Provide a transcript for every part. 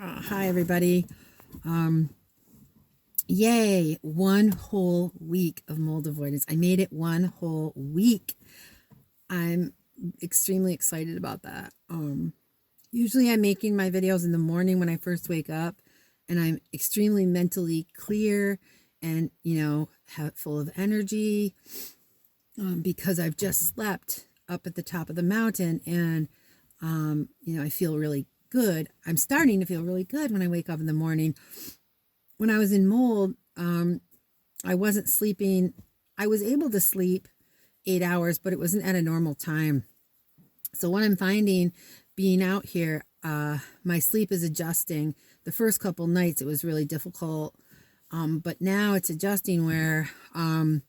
Hi, everybody. Yay, one whole week of mold avoidance. I made it one whole week. I'm extremely excited about that. Usually I'm making my videos in the morning when I first wake up, and I'm extremely mentally clear and, full of energy because I've just slept up at the top of the mountain, and, I feel really good. I'm starting to feel really good when I wake up in the morning. When I was in mold, I wasn't sleeping. I was able to sleep 8 hours, but it wasn't at a normal time. So what I'm finding being out here, my sleep is adjusting. The first couple nights, it was really difficult. But now it's adjusting where, I'm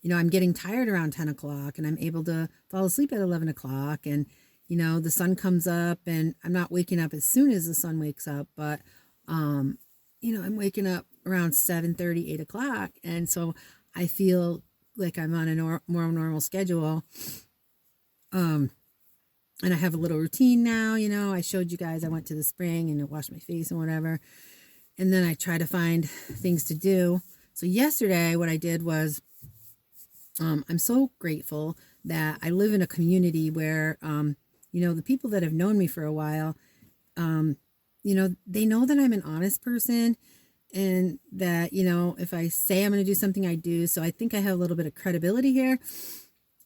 getting tired around 10 o'clock and I'm able to fall asleep at 11 o'clock. And, the sun comes up and I'm not waking up as soon as the sun wakes up, but, I'm waking up around 7:30, 8 o'clock. And so I feel like I'm on a more normal schedule. And I have a little routine now. I showed you guys, I went to the spring and I washed my face and whatever. And then I try to find things to do. So yesterday, what I did was, I'm so grateful that I live in a community where, the people that have known me for a while, they know that I'm an honest person and that, if I say I'm going to do something, I do. So I think I have a little bit of credibility here.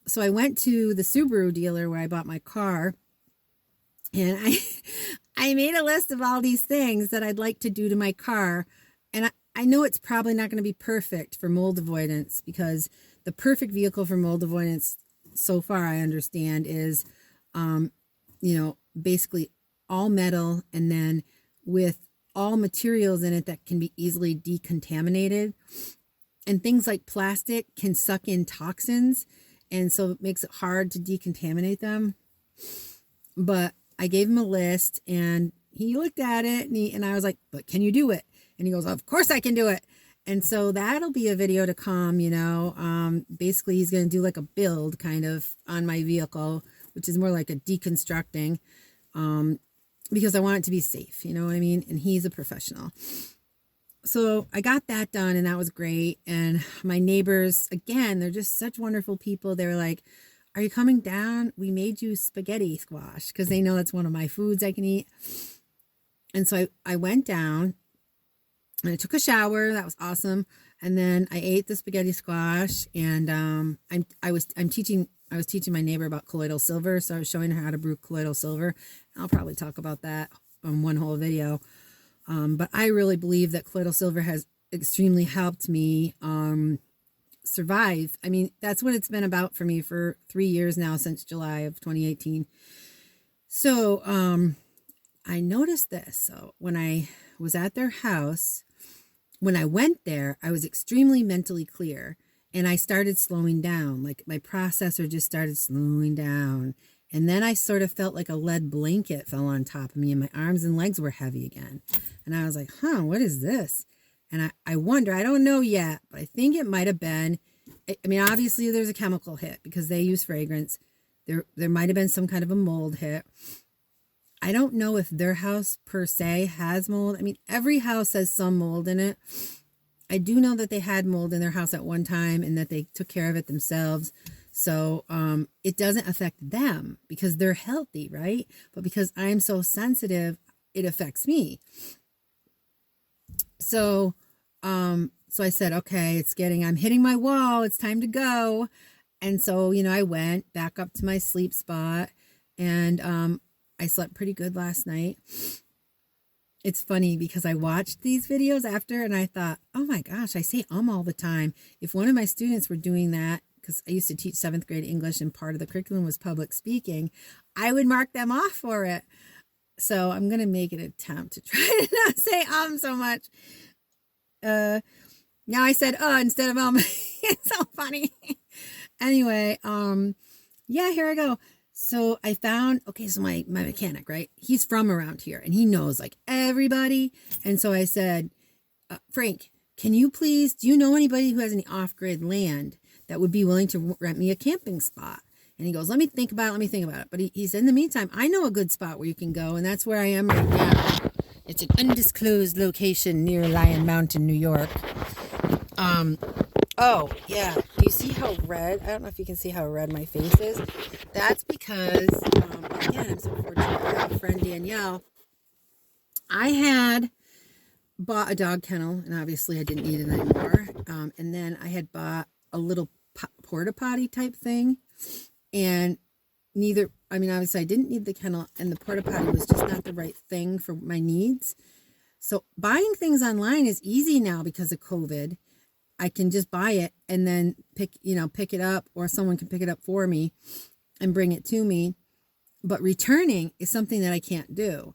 So I went to the Subaru dealer where I bought my car, and I made a list of all these things that I'd like to do to my car. And I know it's probably not going to be perfect for mold avoidance, because the perfect vehicle for mold avoidance so far, I understand, is, basically all metal, and then with all materials in it that can be easily decontaminated. And things like plastic can suck in toxins, and so it makes it hard to decontaminate them. But I gave him a list, and he looked at it, and I was like, but can you do it? And he goes, of course I can do it. And so that'll be a video to come, basically he's going to do like a build kind of on my vehicle, which is more like a deconstructing, because I want it to be safe, you know what I mean? And he's a professional. So I got that done, and that was great. And my neighbors, again, they're just such wonderful people. They were like, are you coming down? We made you spaghetti squash, because they know that's one of my foods I can eat. And so I went down and I took a shower. That was awesome. And then I ate the spaghetti squash, and I was teaching my neighbor about colloidal silver. So I was showing her how to brew colloidal silver. I'll probably talk about that on one whole video. But I really believe that colloidal silver has extremely helped me survive. I mean, that's what it's been about for me for 3 years now, since July of 2018. So I noticed this. So when I was at their house, when I went there, I was extremely mentally clear, and I started slowing down. Like my processor just started slowing down. And then I sort of felt like a lead blanket fell on top of me, and my arms and legs were heavy again. And I was like, what is this? And I wonder, I don't know yet, but I think it might have been, I mean, obviously there's a chemical hit because they use fragrance. There might have been some kind of a mold hit. I don't know if their house per se has mold. I mean, every house has some mold in it. I do know that they had mold in their house at one time and that they took care of it themselves. So it doesn't affect them because they're healthy, right? But because I'm so sensitive, it affects me. So I said, okay, I'm hitting my wall. It's time to go. And so, I went back up to my sleep spot, and I slept pretty good last night. It's funny because I watched these videos after, and I thought, oh my gosh, I say all the time. If one of my students were doing that, because I used to teach 7th grade English and part of the curriculum was public speaking, I would mark them off for it. So I'm going to make an attempt to try to not say so much. Now I said instead of It's so funny. Anyway, yeah, here I go. So I found, so my mechanic, right? He's from around here and he knows like everybody. And so I said, Frank, do you know anybody who has any off-grid land that would be willing to rent me a camping spot? And he goes, let me think about it. But he said, in the meantime, I know a good spot where you can go. And that's where I am right now. It's an undisclosed location near Lion Mountain, New York. Oh, yeah. Do you see how red? I don't know if you can see how red my face is. That's because, again, I'm so fortunate to have a friend, Danielle. I had bought a dog kennel, and obviously I didn't need it anymore. And then I had bought a little porta potty type thing. And obviously I didn't need the kennel, and the porta potty was just not the right thing for my needs. So buying things online is easy now because of COVID. I can just buy it and then pick it up, or someone can pick it up for me and bring it to me. But returning is something that I can't do.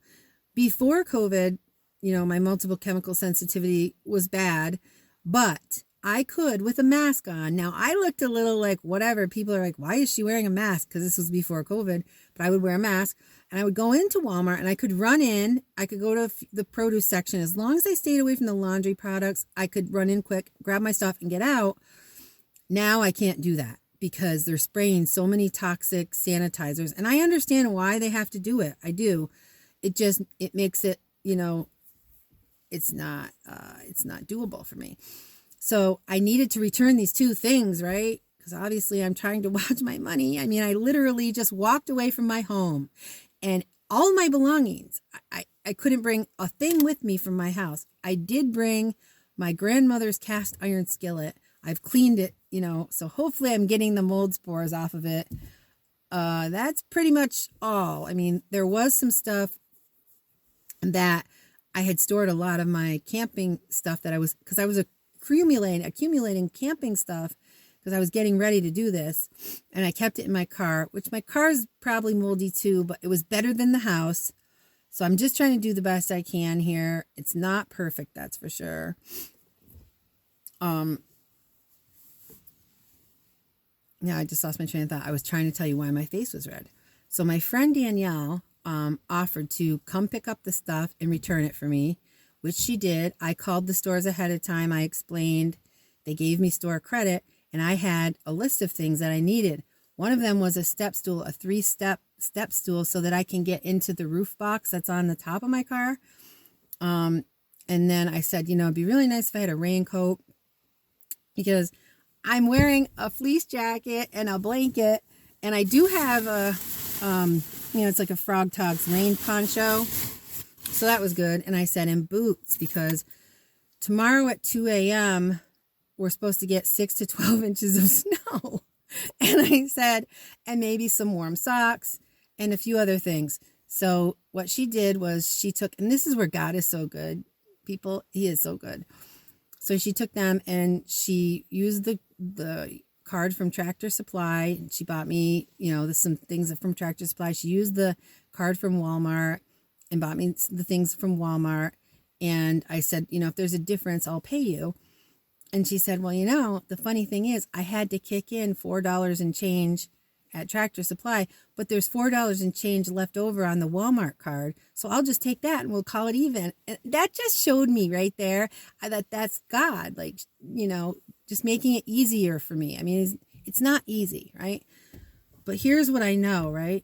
Before COVID, my multiple chemical sensitivity was bad, but I could with a mask on. Now, I looked a little like whatever. People are like, why is she wearing a mask? Because this was before COVID, but I would wear a mask, and I would go into Walmart and I could run in. I could go to the produce section. As long as I stayed away from the laundry products, I could run in quick, grab my stuff, and get out. Now I can't do that because they're spraying so many toxic sanitizers, and I understand why they have to do it. I do. It makes it, it's not doable for me. So I needed to return these two things, right? Because obviously I'm trying to watch my money. I mean, I literally just walked away from my home and all my belongings. I couldn't bring a thing with me from my house. I did bring my grandmother's cast iron skillet. I've cleaned it, so hopefully I'm getting the mold spores off of it. That's pretty much all. I mean, there was some stuff that I had stored, a lot of my camping stuff because I was accumulating camping stuff because I was getting ready to do this, and I kept it in my car, which my car is probably moldy too, but it was better than the house. So I'm just trying to do the best I can here. It's not perfect, that's for sure. Yeah, I just lost my train of thought. I was trying to tell you why my face was red. So my friend Danielle offered to come pick up the stuff and return it for me, which she did. I called the stores ahead of time. I explained. They gave me store credit, and I had a list of things that I needed. One of them was a step stool, a 3-step step stool, so that I can get into the roof box that's on the top of my car. And then I said, it'd be really nice if I had a raincoat, because I'm wearing a fleece jacket and a blanket, and I do have a, it's like a Frog Togs rain poncho. So that was good. And I said, in boots, because tomorrow at 2 a.m., we're supposed to get 6 to 12 inches of snow. And I said, and maybe some warm socks and a few other things. So what she did was she took, and this is where God is so good, people, he is so good. So she took them and she used the card from Tractor Supply. She bought me, some things from Tractor Supply. She used the card from Walmart and bought me the things from Walmart. And I said, if there's a difference, I'll pay you. And she said, well, the funny thing is I had to kick in $4 and change at Tractor Supply, but there's $4 and change left over on the Walmart card. So I'll just take that and we'll call it even. And that just showed me right there that that's God, just making it easier for me. I mean, it's not easy, right? But here's what I know, right?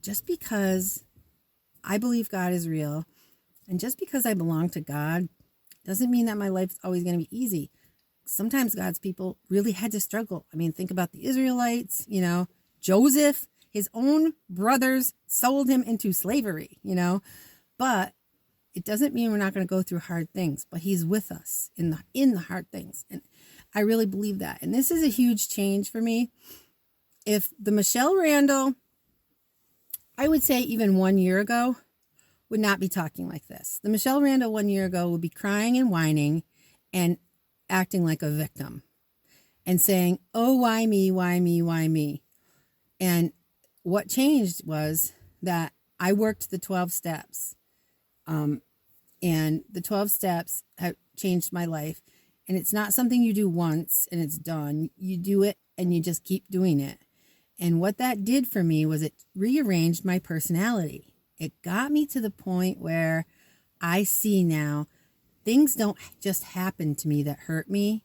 Just because I believe God is real, and just because I belong to God, doesn't mean that my life's always going to be easy. Sometimes God's people really had to struggle. I mean, think about the Israelites, Joseph, his own brothers sold him into slavery, but it doesn't mean we're not going to go through hard things, but he's with us in the hard things. And I really believe that. And this is a huge change for me. If the Michelle Randall, I would say even 1 year ago, would not be talking like this. The Michelle Randall 1 year ago would be crying and whining and acting like a victim and saying, oh, why me, why me, why me? And what changed was that I worked the 12 steps. And the 12 steps have changed my life. And it's not something you do once and it's done. You do it and you just keep doing it. And what that did for me was it rearranged my personality. It got me to the point where I see now things don't just happen to me that hurt me.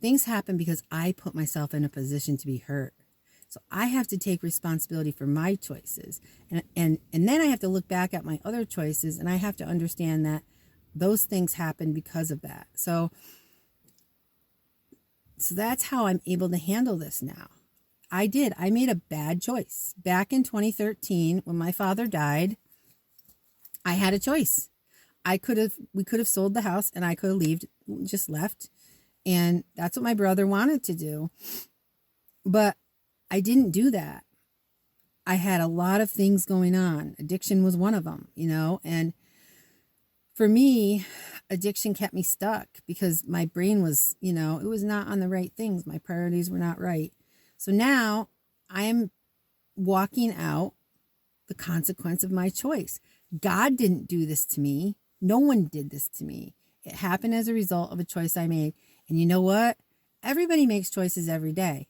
Things happen because I put myself in a position to be hurt. So I have to take responsibility for my choices. And then I have to look back at my other choices, and I have to understand that those things happen because of that. So that's how I'm able to handle this now. I made a bad choice. Back in 2013, when my father died, I had a choice. We could have sold the house, and I could have just left. And that's what my brother wanted to do. But I didn't do that. I had a lot of things going on. Addiction was one of them, and for me, addiction kept me stuck because my brain was, it was not on the right things. My priorities were not right. So now I am walking out the consequence of my choice. God didn't do this to me. No one did this to me. It happened as a result of a choice I made. And you know what? Everybody makes choices every day.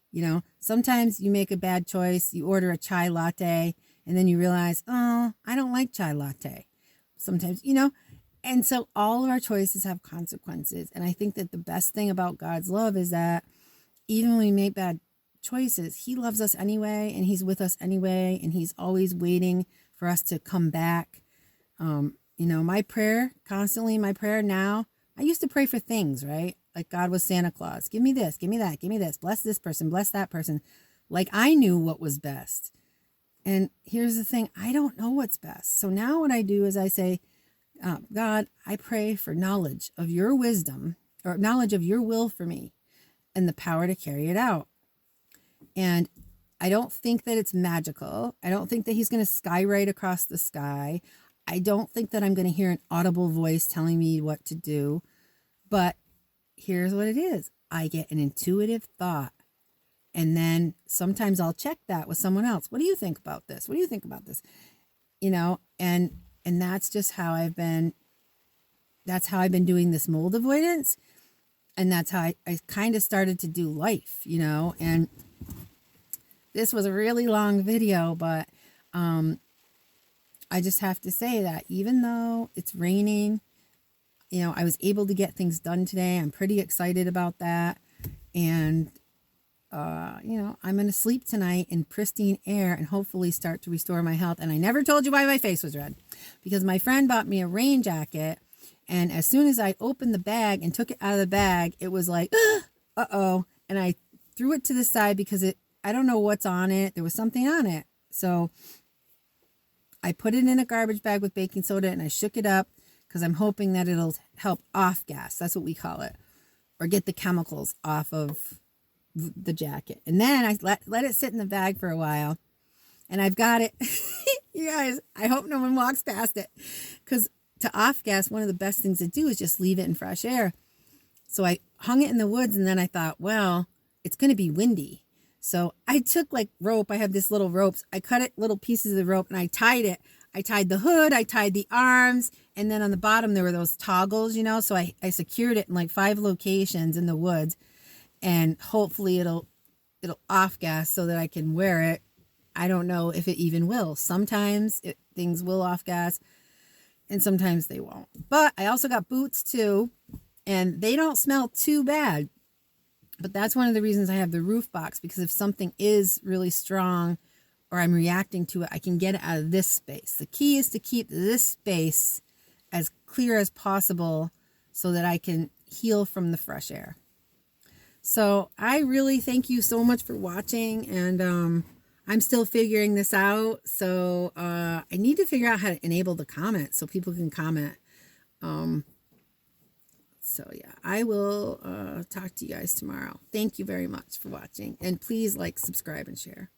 Sometimes you make a bad choice. You order a chai latte and then you realize, oh, I don't like chai latte. Sometimes, and so all of our choices have consequences. And I think that the best thing about God's love is that even when we make bad choices, he loves us anyway, and he's with us anyway, and he's always waiting for us to come back. My prayer now, I used to pray for things, right? Like God was Santa Claus. Give me this, give me that, give me this. Bless this person, bless that person. Like I knew what was best. And here's the thing, I don't know what's best. So now what I do is I say, God, I pray for knowledge of your wisdom or knowledge of your will for me and the power to carry it out. And I don't think that it's magical. I don't think that he's going to skywrite across the sky. I don't think that I'm going to hear an audible voice telling me what to do. But here's what it is. I get an intuitive thought. And then sometimes I'll check that with someone else. What do you think about this? What do you think about this? And that's just how I've been doing this mold avoidance. And that's how I kind of started to do life, and this was a really long video, but I just have to say that even though it's raining, I was able to get things done today. I'm pretty excited about that. And, I'm going to sleep tonight in pristine air and hopefully start to restore my health. And I never told you why my face was red, because my friend bought me a rain jacket. And as soon as I opened the bag and took it out of the bag, it was like, uh-oh. And I threw it to the side because I don't know what's on it. There was something on it. So I put it in a garbage bag with baking soda and I shook it up because I'm hoping that it'll help off gas. That's what we call it. Or get the chemicals off of the jacket. And then I let it sit in the bag for a while. And I've got it. You guys, I hope no one walks past it. Because to off gas, one of the best things to do is just leave it in fresh air. So I hung it in the woods, and then I thought, well, it's going to be windy. So I took rope. I have this little ropes. I cut it little pieces of the rope and I tied it. I tied the hood, I tied the arms, and then on the bottom there were those toggles, so I secured it in 5 locations in the woods, and hopefully it'll off gas so that I can wear it. I don't know if it even will. Sometimes things will off gas and sometimes they won't. But I also got boots too, and they don't smell too bad. But that's one of the reasons I have the roof box, because if something is really strong or I'm reacting to it, I can get it out of this space. The key is to keep this space as clear as possible so that I can heal from the fresh air. So I really thank you so much for watching, and I'm still figuring this out. So I need to figure out how to enable the comments so people can comment. So yeah, I will talk to you guys tomorrow. Thank you very much for watching, and please like, subscribe, and share.